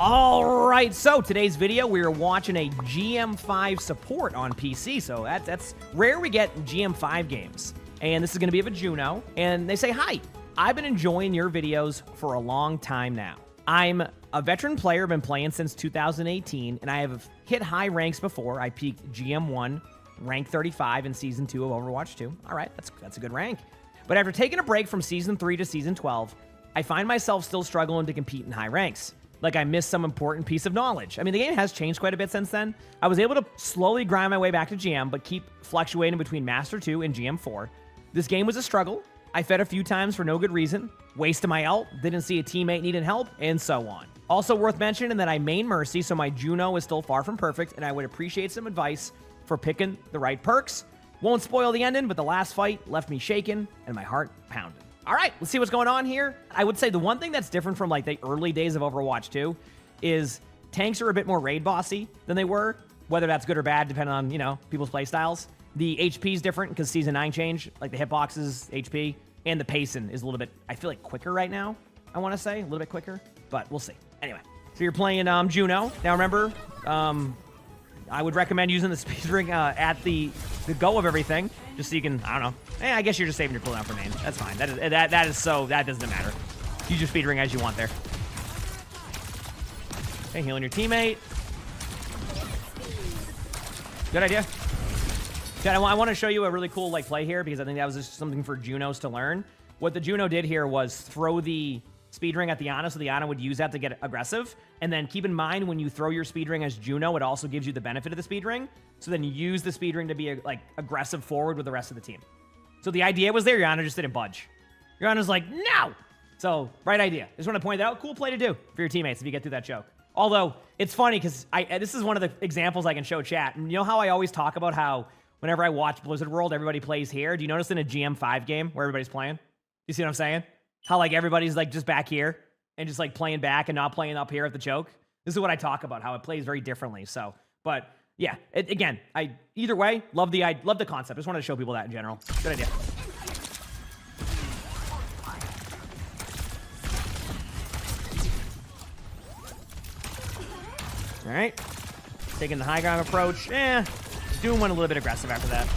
All right, so today's video, we are watching a GM5 support on PC. So that's rare we get GM5 games. And this is going to be of a Juno. And they say, hi, I've been enjoying your videos for a long time now. I'm a veteran player, been playing since 2018, and I have hit high ranks before. I peaked GM1, rank 35 in Season 2 of Overwatch 2. All right, that's a good rank. But after taking a break from Season 3 to Season 12, I find myself still struggling to compete in high ranks. Like I missed some important piece of knowledge. I mean, the game has changed quite a bit since then. I was able to slowly grind my way back to GM, but keep fluctuating between Master 2 and GM4. This game was a struggle. I fed a few times for no good reason, wasted my ult, didn't see a teammate needing help, and so on. Also worth mentioning that I main Mercy, so my Juno is still far from perfect, and I would appreciate some advice for picking the right perks. Won't spoil the ending, but the last fight left me shaking and my heart pounding. All right, let's see what's going on here. I would say the one thing that's different from like the early days of Overwatch 2 is tanks are a bit more raid bossy than they were, whether that's good or bad, depending on, you know, people's play styles. The HP is different because Season 9 changed, like the hitboxes, HP, and the pacing is a little bit, I feel like, quicker right now, I want to say, a little bit quicker, but we'll see. Anyway, so you're playing Juno. Now remember, I would recommend using the speed ring at the go of everything, just so you can, I don't know. I guess you're just saving your cooldown for main. That's fine. That doesn't matter. Use your speed ring as you want there. Okay, healing your teammate. Good idea. Okay, I want to show you a really cool play here because I think that was just something for Junos to learn. What the Juno did here was throw the speed ring at the Ana, so the Ana would use that to get aggressive. And then keep in mind when you throw your speed ring as Juno, it also gives you the benefit of the speed ring. So then you use the speed ring to be aggressive forward with the rest of the team. So the idea was there, your Ana just didn't budge. Your Ana's like, no! So, right idea. I just want to point that out. Cool play to do for your teammates if you get through that choke. Although, it's funny because this is one of the examples I can show chat. And you know how I always talk about how whenever I watch Blizzard World, everybody plays here? Do you notice in a GM5 game where everybody's playing? You see what I'm saying? How everybody's just back here and just playing back and not playing up here at the choke. This is what I talk about, how it plays very differently. So, but yeah, again, either way, love the concept. Just wanted to show people that in general. Good idea. All right, taking the high ground approach. Doom went a little bit aggressive after that.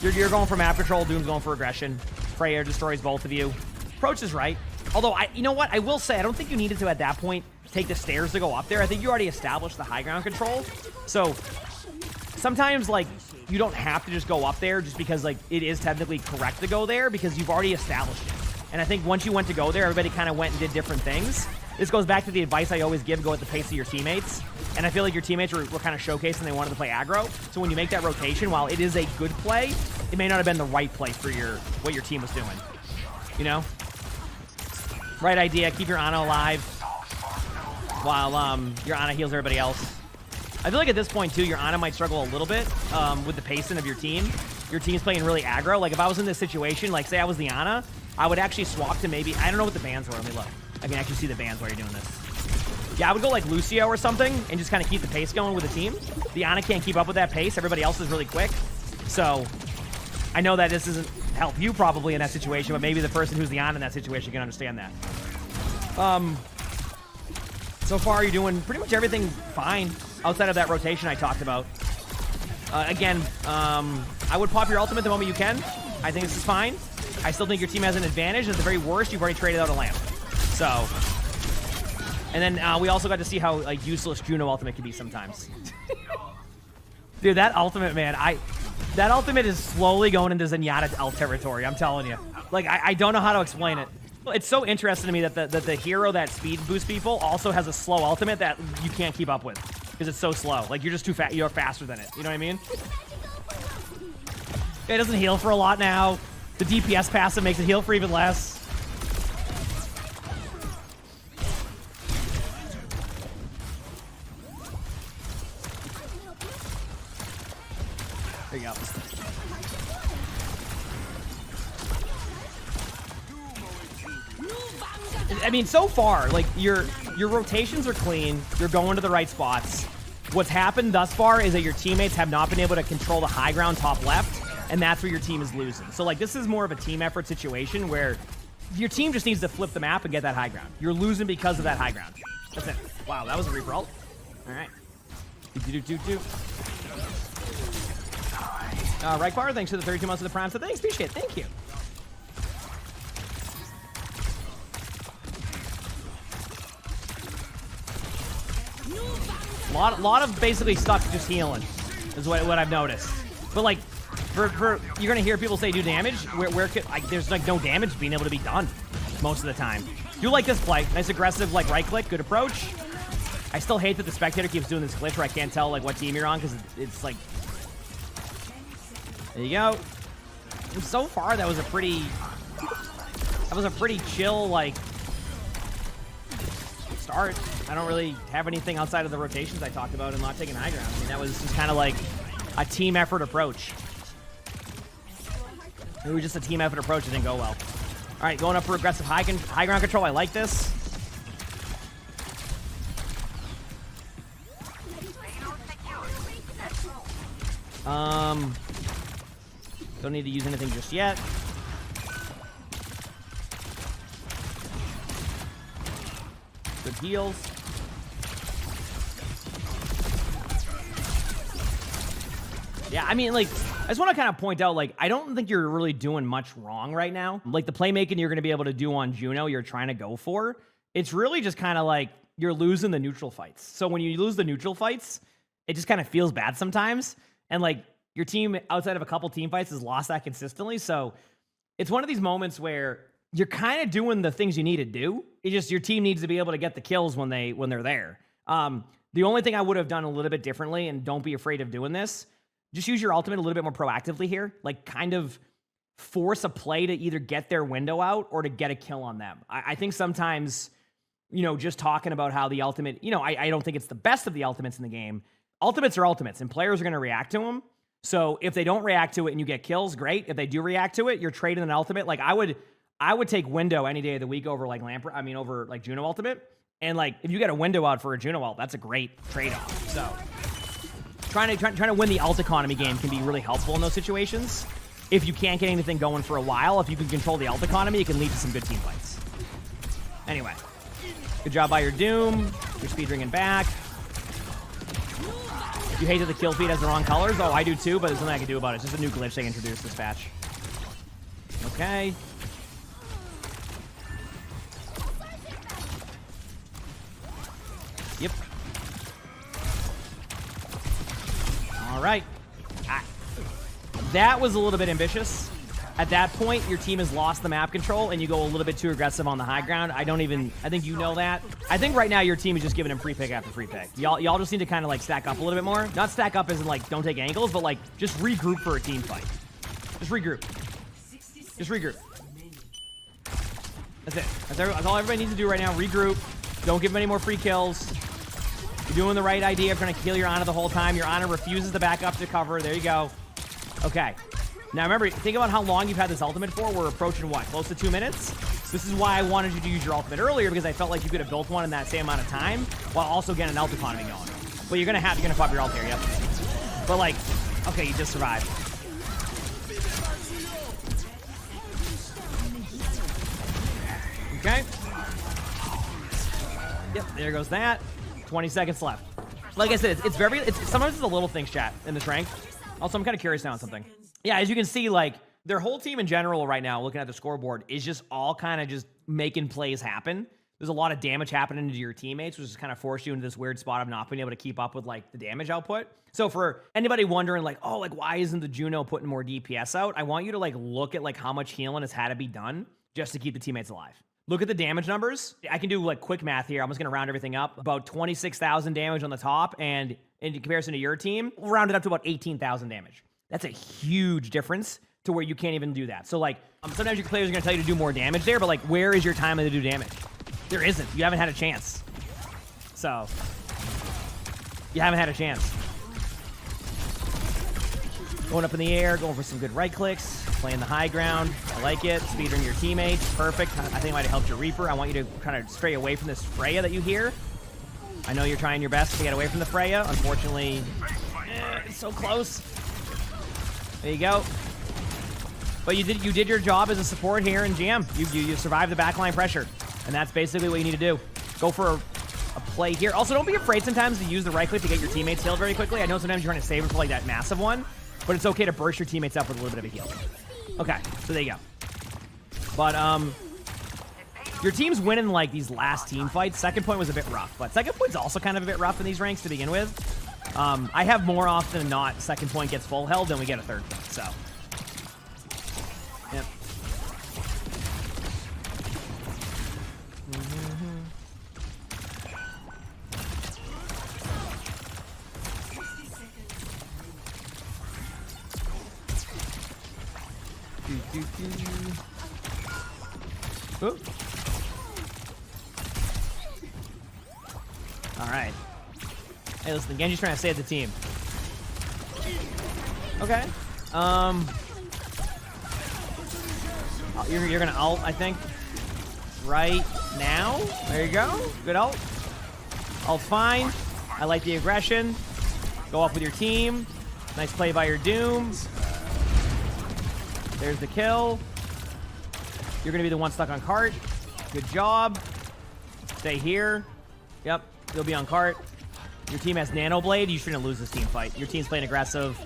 You're going for map control. Doom's going for aggression. Freya destroys both of you. Approach is right. Although, you know what? I will say, I don't think you needed to, at that point, take the stairs to go up there. I think you already established the high ground control. So, sometimes, you don't have to just go up there just because, it is technically correct to go there because you've already established it. And I think once you went to go there, everybody kind of went and did different things. This goes back to the advice I always give, go at the pace of your teammates. And I feel like your teammates were kind of showcasing they wanted to play aggro. So when you make that rotation, while it is a good play, it may not have been the right play for what your team was doing. You know? Right idea, keep your Ana alive while your Ana heals everybody else. I feel like at this point too, your Ana might struggle a little bit with the pacing of your team. Your team's playing really aggro. If I was in this situation, say I was the Ana, I would actually swap to maybe, I don't know what the bans were, let me look. I can actually see the bans while you're doing this. Yeah, I would go Lucio or something and just kind of keep the pace going with the team. The Ana can't keep up with that pace. Everybody else is really quick. So I know that this doesn't help you probably in that situation, but maybe the person who's the Ana in that situation can understand that. So far, you're doing pretty much everything fine outside of that rotation I talked about. Again, I would pop your ultimate the moment you can. I think this is fine. I still think your team has an advantage. At the very worst, you've already traded out a lamp. So, and then we also got to see how useless Juno ultimate can be sometimes. Dude, that ultimate, man, that ultimate is slowly going into Zenyatta ult territory. I'm telling you. I don't know how to explain it. It's so interesting to me that the hero that speed boosts people also has a slow ultimate that you can't keep up with because it's so slow. You're just too fast. You're faster than it. You know what I mean? It doesn't heal for a lot now. The DPS passive makes it heal for even less. There you go. I mean, so far, your rotations are clean. You're going to the right spots. What's happened thus far is that your teammates have not been able to control the high ground top left, and that's where your team is losing. So, this is more of a team effort situation where your team just needs to flip the map and get that high ground. You're losing because of that high ground. That's it. Wow, that was a Reaper ult. All right. Right bar, thanks for the 32 months of the Prime. So thanks, appreciate it. Thank you. Lot of basically stuck just healing is what I've noticed. But like, for you're gonna hear people say do damage. Where could like there's like no damage being able to be done most of the time. Do like this play, nice aggressive like right click, good approach. I still hate that the spectator keeps doing this glitch where I can't tell like what team you're on because it's like. There you go. And so far that was a pretty chill like start. I don't really have anything outside of the rotations I talked about and not taking high ground. I mean, that was just kind of like a team effort approach. It was just a team effort approach. It didn't go well. All right, going up for aggressive high ground control. I like this. Don't need to use anything just yet. Good heals. Yeah, I mean, like, I just want to kind of point out, like, I don't think you're really doing much wrong right now. Like, the playmaking you're going to be able to do on Juno, you're trying to go for. It's really just kind of like you're losing the neutral fights. So when you lose the neutral fights, it just kind of feels bad sometimes. And, like, your team, outside of a couple team fights, has lost that consistently. So it's one of these moments where you're kind of doing the things you need to do. It's just your team needs to be able to get the kills when they're there. The only thing I would have done a little bit differently, and don't be afraid of doing this, just use your ultimate a little bit more proactively here. Like, kind of force a play to either get their window out or to get a kill on them. I think sometimes, you know, just talking about how the ultimate, you know, I don't think it's the best of the ultimates in the game. Ultimates are ultimates, and players are going to react to them. So if they don't react to it and you get kills, great. If they do react to it, you're trading an ultimate. Like, I would take window any day of the week over like over like Juno ultimate. And like, if you get a window out for a Juno ult, that's a great trade-off. So trying to win the ult economy game can be really helpful in those situations. If you can't get anything going for a while, if you can control the ult economy, it can lead to some good team fights. Anyway, good job by your Doom. You're speed ringing back. You hate that the kill feed has the wrong colors? Oh, I do too, but there's nothing I can do about it. It's just a new glitch they introduced this patch. Okay. Yep. All right. That was a little bit ambitious. At that point, your team has lost the map control, and you go a little bit too aggressive on the high ground. I think you know that. I think right now your team is just giving him free pick after free pick. Y'all just need to kind of like stack up a little bit more. Not stack up as in like don't take angles, but like just regroup for a team fight. Just regroup. Just regroup. That's it. That's all everybody needs to do right now. Regroup. Don't give him any more free kills. You're doing the right idea of trying to kill your Ana the whole time. Your Ana refuses to back up to cover. There you go. Okay. Now remember, think about how long you've had this ultimate for. We're approaching what? Close to 2 minutes? This is why I wanted you to use your ultimate earlier, because I felt like you could have built one in that same amount of time while also getting an ult economy going. But you're gonna pop your ult here, yep. But like, okay, you just survived. Okay. Yep, there goes that. 20 seconds left. Like I said, sometimes it's the little things, chat, in this rank. Also, I'm kind of curious now on something. Yeah, as you can see, like, their whole team in general right now, looking at the scoreboard, is just all kind of just making plays happen. There's a lot of damage happening to your teammates, which has kind of forced you into this weird spot of not being able to keep up with, like, the damage output. So for anybody wondering, like, oh, like, why isn't the Juno putting more DPS out? I want you to, like, look at, like, how much healing has had to be done just to keep the teammates alive. Look at the damage numbers. I can do, like, quick math here. I'm just going to round everything up. About 26,000 damage on the top, and in comparison to your team, we'll round it up to about 18,000 damage. That's a huge difference to where you can't even do that. So, like, sometimes your players are going to tell you to do more damage there, but, like, where is your time to do damage? There isn't. You haven't had a chance. So, you haven't had a chance. Going up in the air, going for some good right clicks, playing the high ground. I like it. Speedrunning your teammates. Perfect. I think it might have helped your Reaper. I want you to kind of stray away from this Freya that you hear. I know you're trying your best to get away from the Freya. Unfortunately, it's so close. There you go. But you did your job as a support here in GM. You survived the backline pressure, and that's basically what you need to do. Go for a play here. Also, don't be afraid sometimes to use the right click to get your teammates healed very quickly. I know sometimes you're trying to save them for like that massive one, but it's okay to burst your teammates up with a little bit of a heal. Okay, so there you go. But your team's winning like these last team fights. Second point was a bit rough, but second point's also kind of a bit rough in these ranks to begin with. I have more often than not second point gets full held than we get a third point, so. Yep. Ooh. All right. Hey, listen, Genji's trying to save the team. Okay. You're gonna ult, I think, right now. There you go. Good ult. Ult's fine. I like the aggression. Go up with your team. Nice play by your Dooms. There's the kill. You're gonna be the one stuck on cart. Good job. Stay here. Yep, you'll be on cart. Your team has Nanoblade. You shouldn't lose this team fight. Your team's playing aggressive.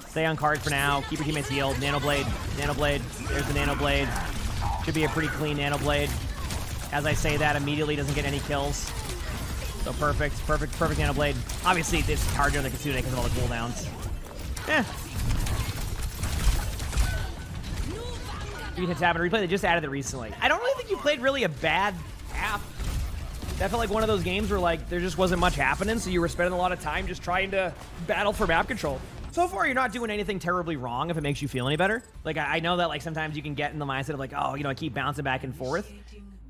Stay on cart for now. Keep your teammates healed. Nanoblade. Nanoblade. There's the Nanoblade. Should be a pretty clean Nanoblade. As I say that, immediately doesn't get any kills. So perfect. Perfect Nanoblade. Obviously, it's harder than the Kitsune because of all the cooldowns. Yeah. You can tap and replay. They just added it recently. I don't really think you played really a bad half. That felt like one of those games where like there just wasn't much happening, so you were spending a lot of time just trying to battle for map control. So far, you're not doing anything terribly wrong if it makes you feel any better. Like I know that like sometimes you can get in the mindset of like, oh, you know, I keep bouncing back and forth.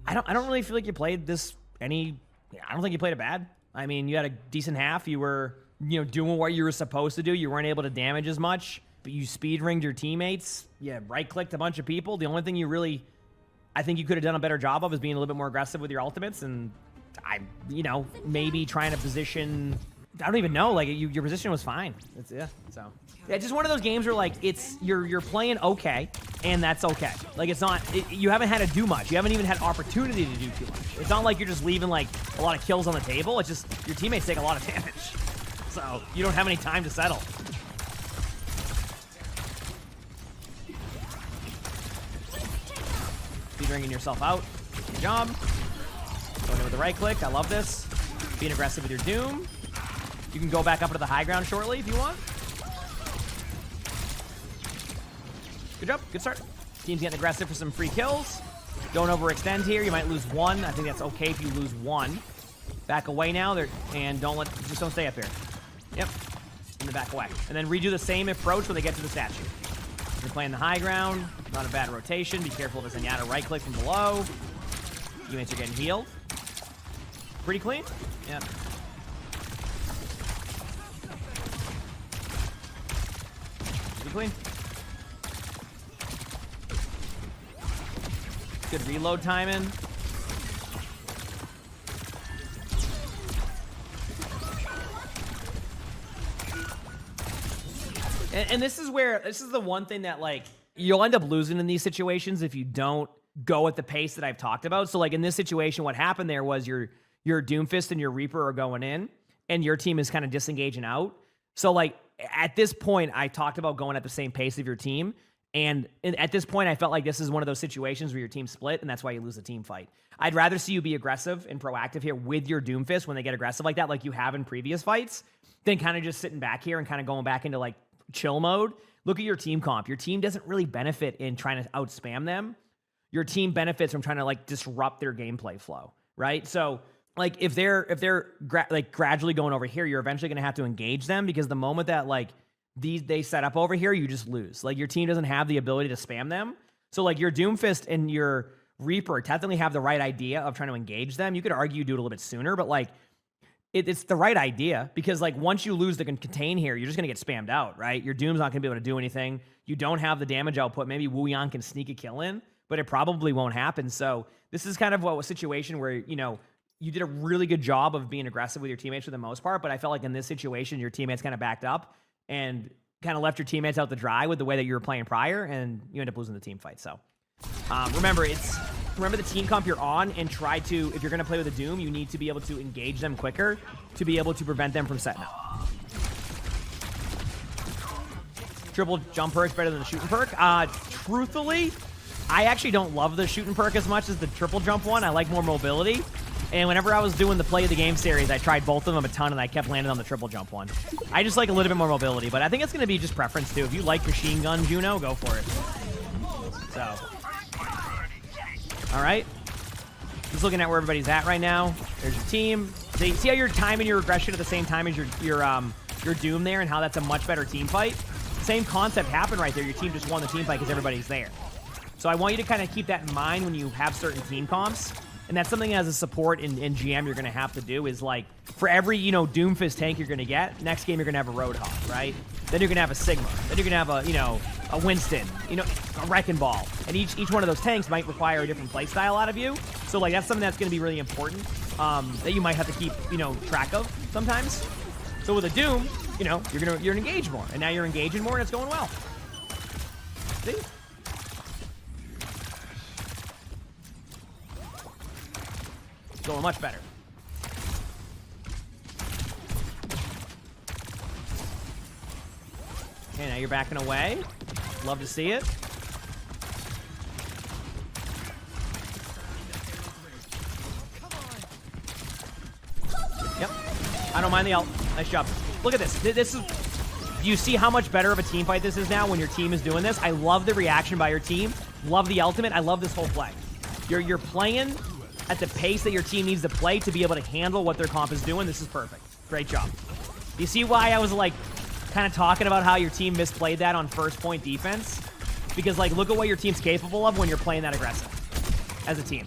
I don't really feel like you played this I don't think you played it bad. I mean, you had a decent half. You were, you know, doing what you were supposed to do. You weren't able to damage as much, but you speed ringed your teammates. Yeah, right clicked a bunch of people. The only thing you really, I think you could have done a better job of is being a little bit more aggressive with your ultimates and you know, maybe trying to position. I don't even know. Like your position was fine. Yeah. So yeah, just one of those games where like you're playing okay, and that's okay. Like it's not. You haven't had to do much. You haven't even had opportunity to do too much. It's not like you're just leaving like a lot of kills on the table. It's just your teammates take a lot of damage, so you don't have any time to settle. Speed ringing yourself out. Good job. Going in with the right click. I love this. Being aggressive with your Doom. You can go back up into the high ground shortly if you want. Good job. Good start. Team's getting aggressive for some free kills. Don't overextend here. You might lose one. I think that's okay if you lose one. Back away now. And just don't stay up here. Yep. In the back away. And then redo the same approach when they get to the statue. You're playing the high ground. Not a bad rotation. Be careful of a Zenyatta right click from below. Teammates are getting healed. Pretty clean. Yeah. Pretty clean. Good reload timing. And this is the one thing that like you'll end up losing in these situations if you don't go at the pace that I've talked about. So like in this situation, what happened there was your Doomfist and your Reaper are going in, and your team is kind of disengaging out. So like at this point, I talked about going at the same pace of your team. And at this point, I felt like this is one of those situations where your team split, and that's why you lose a team fight. I'd rather see you be aggressive and proactive here with your Doomfist when they get aggressive like that, like you have in previous fights, than kind of just sitting back here and kind of going back into like chill mode. Look at your team comp. Your team doesn't really benefit in trying to outspam them. Your team benefits from trying to like disrupt their gameplay flow, right? So like if they're gradually going over here, you're eventually going to have to engage them, because the moment that like they set up over here, you just lose. Like your team doesn't have the ability to spam them. So like your Doomfist and your Reaper technically have the right idea of trying to engage them. You could argue you do it a little bit sooner, but like it's the right idea, because like once you lose the contain here, you're just going to get spammed out, right? Your Doom's not going to be able to do anything. You don't have the damage output. Maybe Wu Yan can sneak a kill in, but it probably won't happen. So this is kind of a situation where, you know, you did a really good job of being aggressive with your teammates for the most part, but I felt like in this situation, your teammates kind of backed up and kind of left your teammates out to dry with the way that you were playing prior, and you end up losing the team fight. So remember, remember the team comp you're on and try to, if you're going to play with a Doom, you need to be able to engage them quicker to be able to prevent them from setting up. Triple jump perk's better than the shooting perk. Truthfully, I actually don't love the shooting perk as much as the triple jump one. I like more mobility. And whenever I was doing the play of the game series, I tried both of them a ton, and I kept landing on the triple jump one. I just like a little bit more mobility, but I think it's going to be just preference, too. If you like machine gun Juno, go for it. So, all right. Just looking at where everybody's at right now. There's your team. See how you're timing your regression at the same time as your Doom there, and how that's a much better team fight? Same concept happened right there. Your team just won the team fight because everybody's there. So I want you to kind of keep that in mind when you have certain team comps. And that's something as a support in GM you're going to have to do is, like, for every, you know, Doomfist tank you're going to get, next game you're going to have a Roadhog, right? Then you're going to have a Sigma. Then you're going to have a, you know, a Winston, you know, a Wrecking Ball. And each one of those tanks might require a different playstyle out of you. So, like, that's something that's going to be really important that you might have to keep, you know, track of sometimes. So with a Doom, you know, you're engaged more. And now you're engaging more and it's going well. See? Going much better. Okay, now you're backing away. Love to see it. Yep. I don't mind the ult. Nice job. Look at this. This is... Do you see how much better of a team fight this is now when your team is doing this? I love the reaction by your team. Love the ultimate. I love this whole play. You're playing at the pace that your team needs to play to be able to handle what their comp is doing. This is perfect. Great job. You see why I was, like, kind of talking about how your team misplayed that on first point defense? Because, like, look at what your team's capable of when you're playing that aggressive as a team.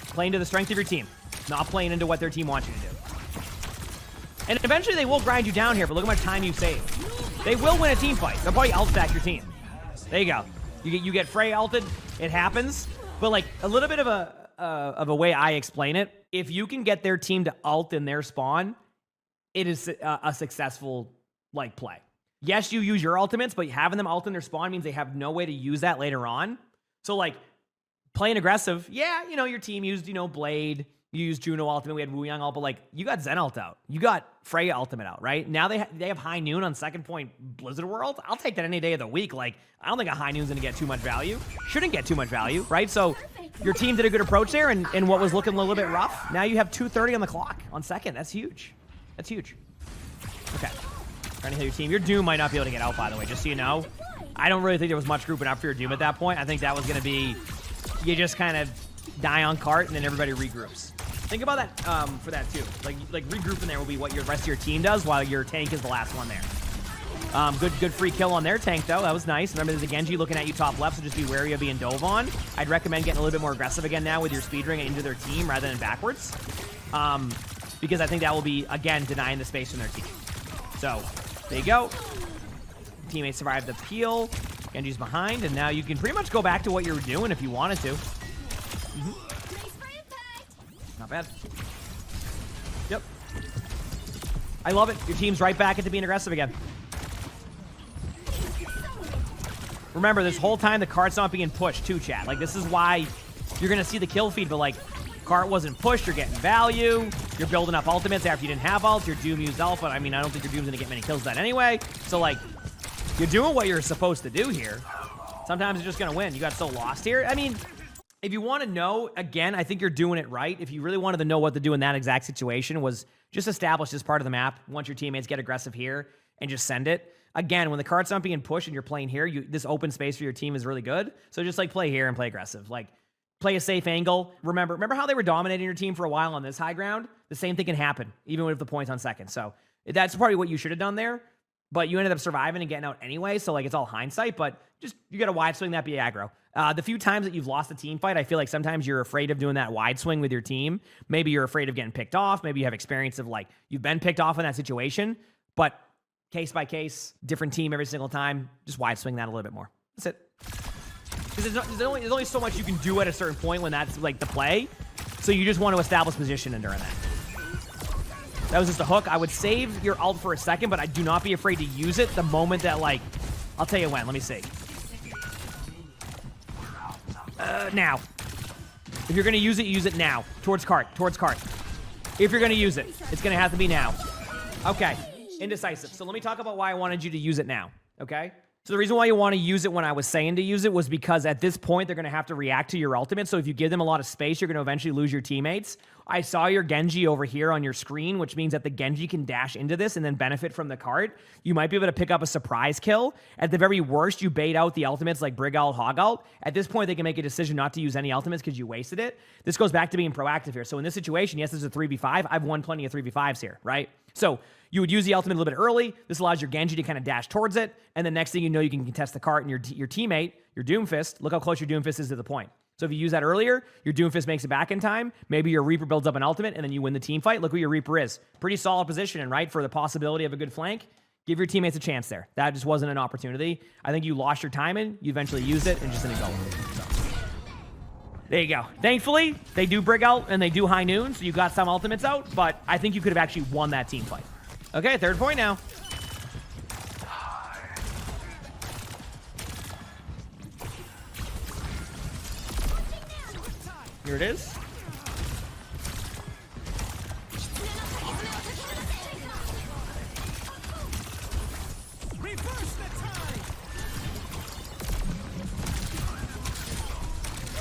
Playing to the strength of your team, not playing into what their team wants you to do. And eventually they will grind you down here, but look how much time you save. They will win a team fight. They'll probably ult stack your team. There you go. You get Frey ulted. It happens. But, like, a little bit of a way I explain it, if you can get their team to ult in their spawn, it is a successful, like, play. Yes, you use your ultimates, but having them ult in their spawn means they have no way to use that later on. So, like, playing aggressive, yeah, you know, your team used, you know, Blade, you used Juno ultimate, we had Wu Yang ult, but, like, you got Zen ult out. You got Freya ultimate out, right? Now they have High Noon on second point Blizzard World. I'll take that any day of the week. Like, I don't think a High Noon's gonna get too much value. Shouldn't get too much value, right? So your team did a good approach there, and what was looking a little bit rough, now you have 2:30 on the clock on second. That's huge. That's huge. Okay. Trying to hit your team. Your Doom might not be able to get out, by the way, just so you know. I don't really think there was much grouping up for your Doom at that point. I think that was going to be, you just kind of die on cart, and then everybody regroups. Think about that for that, too. Like regrouping there will be what your rest of your team does, while your tank is the last one there. Good free kill on their tank, though. That was nice. Remember, there's a Genji looking at you top left, so just be wary of being dove on. I'd recommend getting a little bit more aggressive again now with your speed ring into their team rather than backwards. Because I think that will be, again, denying the space from their team. So, there you go. Teammates survived the peel. Genji's behind, and now you can pretty much go back to what you were doing if you wanted to. Not bad. Yep. I love it. Your team's right back into being aggressive again. Remember, this whole time the cart's not being pushed too, chat. Like, this is why you're going to see the kill feed, but, like, cart wasn't pushed. You're getting value. You're building up ultimates after you didn't have ult. Your Doom used alpha. I mean, I don't think your Doom's going to get many kills with that anyway. So, like, you're doing what you're supposed to do here. Sometimes you're just going to win. You got so lost here. I mean, if you want to know, again, I think you're doing it right. If you really wanted to know what to do in that exact situation, was just establish this part of the map once your teammates get aggressive here and just send it. Again, when the cart's not being pushed and you're playing here, this open space for your team is really good. So just, like, play here and play aggressive. Like, play a safe angle. Remember how they were dominating your team for a while on this high ground? The same thing can happen, even with the points on second. So that's probably what you should have done there. But you ended up surviving and getting out anyway, so, like, it's all hindsight. But just, you got to wide swing that, be aggro. The few times that you've lost a team fight, I feel like sometimes you're afraid of doing that wide swing with your team. Maybe you're afraid of getting picked off. Maybe you have experience of, like, you've been picked off in that situation. But case by case, different team every single time, just wide swing that a little bit more. That's it. Because there's only so much you can do at a certain point when that's, like, the play. So you just want to establish position during that. That was just a hook. I would save your ult for a second, but I do not be afraid to use it the moment that, like, I'll tell you when. Let me see. Now. If you're going to use it now. Towards cart. If you're going to use it, it's going to have to be now. Okay. Indecisive. So let me talk about why I wanted you to use it now. Okay? So the reason why you want to use it when I was saying to use it was because at this point, they're going to have to react to your ultimate. So if you give them a lot of space, you're going to eventually lose your teammates. I saw your Genji over here on your screen, which means that the Genji can dash into this and then benefit from the cart. You might be able to pick up a surprise kill. At the very worst, you bait out the ultimates like Brig ult, Hog ult. At this point, they can make a decision not to use any ultimates because you wasted it. This goes back to being proactive here. So in this situation, yes, this is a 3v5. I've won plenty of 3v5s here, right? So you would use the ultimate a little bit early. This allows your Genji to kind of dash towards it. And the next thing you know, you can contest the cart and your teammate, your Doomfist, look how close your Doomfist is to the point. So if you use that earlier, your Doomfist makes it back in time. Maybe your Reaper builds up an ultimate and then you win the team fight. Look who your Reaper is. Pretty solid positioning, right? For the possibility of a good flank. Give your teammates a chance there. That just wasn't an opportunity. I think you lost your timing. You eventually used it and just didn't go. So. There you go. Thankfully, they do Brig ult and they do high noon, so you got some ultimates out, but I think you could have actually won that team fight. Okay, third point now. Here it is.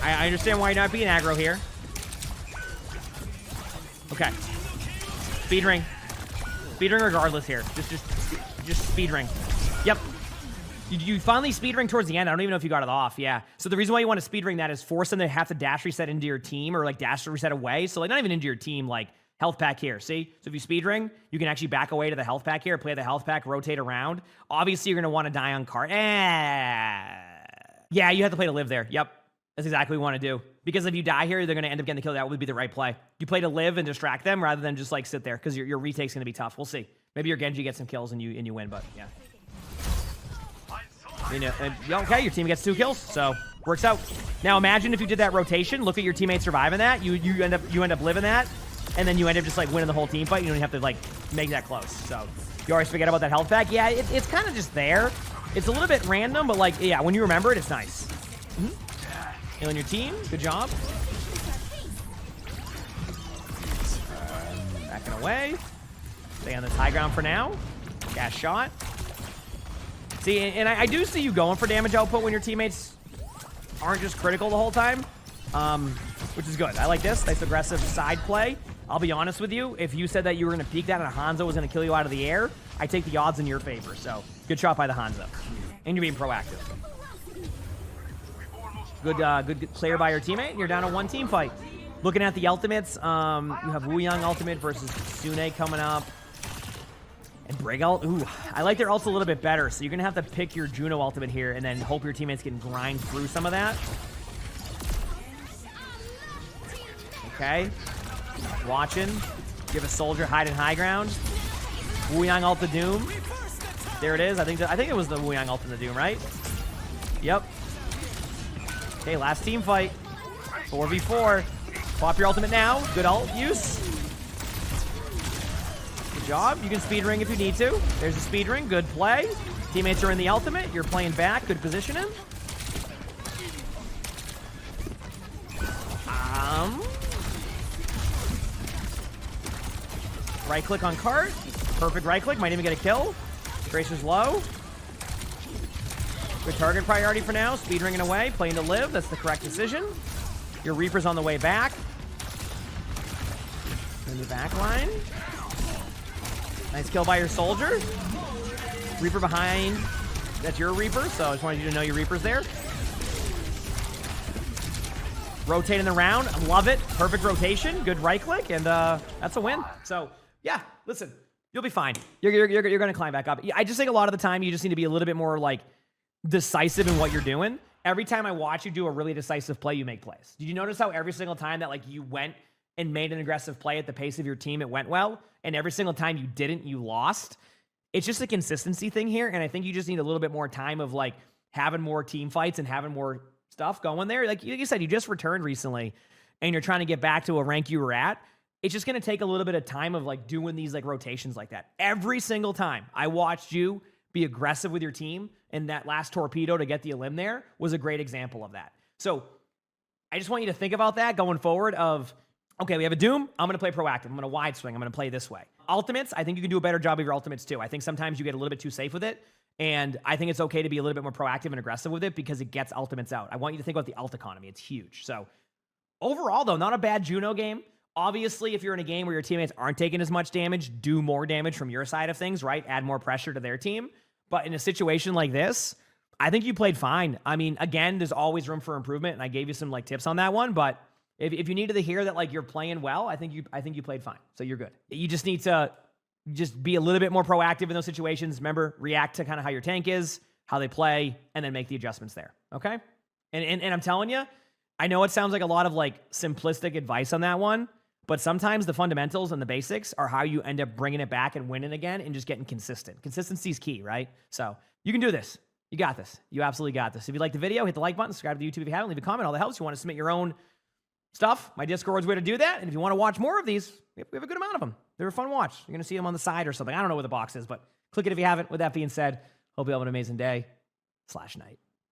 I understand why you're not being aggro here. Okay. Speed ring. Speed ring regardless here. Just speed ring. Yep. You finally speed ring towards the end. I don't even know if you got it off. Yeah. So the reason why you want to speed ring that is force them to have to dash reset into your team or like dash reset away. So like not even into your team, like health pack here. See? So if you speed ring, you can actually back away to the health pack here, play the health pack, rotate around. Obviously, you're going to want to die on cart. Yeah, you have to play to live there. Yep. That's exactly what we want to do. Because if you die here, they're going to end up getting the kill. That would be the right play. You play to live and distract them rather than just like sit there because your retake's going to be tough. We'll see. Maybe your Genji gets some kills and you win, but yeah. You know, okay, your team gets 2 kills, so works out. Now imagine if you did that rotation. Look at your teammates surviving that. You end up living that, and then you end up just like winning the whole team fight. You don't even have to like make that close. So you always forget about that health pack. Yeah, it's kind of just there. It's a little bit random, but like yeah, when you remember it, it's nice. Healing your team, good job. Backing away. Stay on this high ground for now. Gas shot. See, and I do see you going for damage output when your teammates aren't just critical the whole time, which is good. I like this. Nice aggressive side play. I'll be honest with you. If you said that you were going to peek that and a Hanzo was going to kill you out of the air, I take the odds in your favor. So, good shot by the Hanzo. And you're being proactive. Good player by your teammate, and you're down to 1 team fight. Looking at the ultimates, you have Wuyang ultimate versus Sune coming up. And Brig ult, ooh, I like their ults a little bit better, so you're going to have to pick your Juno ultimate here and then hope your teammates can grind through some of that. Okay. Watching. Give a soldier hide in high ground. Wuyang ult the Doom. There it is. I think it was the Wuyang ult in the Doom, right? Yep. Okay, last team fight. 4v4. Pop your ultimate now. Good ult use. Good job. You can speed ring if you need to. There's a speed ring. Good play. Teammates are in the ultimate. You're playing back. Good positioning. Right click on cart. Perfect right click. Might even get a kill. Tracer's low. Good target priority for now. Speed ringing away. Playing to live. That's the correct decision. Your Reaper's on the way back. In the back line. Nice kill by your soldier. Reaper behind. That's your Reaper, so I just wanted you to know your Reaper's there. Rotating the round. Love it. Perfect rotation. Good right click, and that's a win. So, yeah, listen. You'll be fine. You're going to climb back up. I just think a lot of the time you just need to be a little bit more, like, decisive in what you're doing. Every time I watch you do a really decisive play, you make plays. Did you notice how every single time that, like, you went and made an aggressive play at the pace of your team, it went well? And every single time you didn't, you lost? It's just a consistency thing here, and I think you just need a little bit more time of, like, having more team fights and having more stuff going there. Like you said, you just returned recently, and you're trying to get back to a rank you were at. It's just going to take a little bit of time of, like, doing these, like, rotations like that. Every single time I watched you be aggressive with your team, and that last torpedo to get the elim there was a great example of that. So I just want you to think about that going forward of, okay, we have a Doom. I'm going to play proactive. I'm going to wide swing. I'm going to play this way. Ultimates, I think you can do a better job of your ultimates too. I think sometimes you get a little bit too safe with it. And I think it's okay to be a little bit more proactive and aggressive with it because it gets ultimates out. I want you to think about the ult economy. It's huge. So overall, though, not a bad Juno game. Obviously, if you're in a game where your teammates aren't taking as much damage, do more damage from your side of things, right? Add more pressure to their team. But in a situation like this, I think you played fine. I mean, again, there's always room for improvement, and I gave you some like tips on that one. But if you needed to hear that like you're playing well, I think you played fine. So you're good. You just need to just be a little bit more proactive in those situations. Remember, react to kind of how your tank is, how they play, and then make the adjustments there. Okay? And I'm telling you, I know it sounds like a lot of like simplistic advice on that one, but sometimes the fundamentals and the basics are how you end up bringing it back and winning again and just getting consistent. Consistency is key, right? So you can do this. You got this. You absolutely got this. If you like the video, hit the like button, subscribe to the YouTube if you haven't, leave a comment. All that helps. You want to submit your own stuff, my Discord's where to do that. And if you want to watch more of these, we have a good amount of them. They're a fun watch. You're going to see them on the side or something. I don't know where the box is, but click it if you haven't. With that being said, hope you have an amazing day/night.